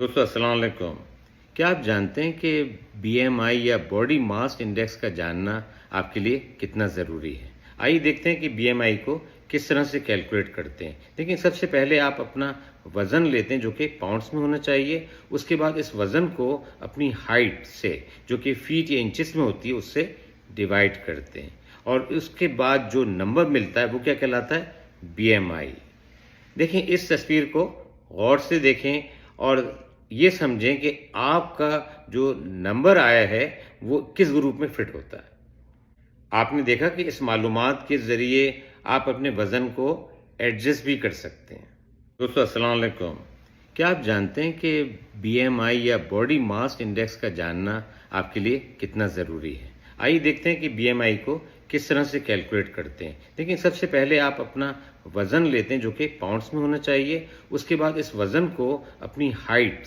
दोस्तों अस्सलाम वालेकुम। क्या आप जानते हैं कि बीएमआई या बॉडी मास इंडेक्स का जानना आपके लिए कितना ज़रूरी है? आइए देखते हैं कि बीएमआई को किस तरह से कैलकुलेट करते हैं। लेकिन सबसे पहले आप अपना वज़न लेते हैं जो कि पाउंड्स में होना चाहिए। उसके बाद इस वज़न को अपनी हाइट से जो कि फीट या इंचेस में होती है उससे डिवाइड करते हैं और उसके बाद जो नंबर मिलता है वो क्या कहलाता है? बीएमआई। देखें इस तस्वीर को गौर से देखें और ये समझें कि आपका जो नंबर आया है वो किस ग्रुप में फिट होता है। आपने देखा कि इस मालूमात के ज़रिए आप अपने वज़न को एडजस्ट भी कर सकते हैं। दोस्तों अस्सलाम वालेकुम। क्या आप जानते हैं कि बीएमआई या बॉडी मास इंडेक्स का जानना आपके लिए कितना ज़रूरी है? आइए देखते हैं कि बीएमआई को किस तरह से कैलकुलेट करते हैं। लेकिन सबसे पहले आप अपना वज़न लेते हैं जो कि पाउंड्स में होना चाहिए। उसके बाद इस वज़न को अपनी हाइट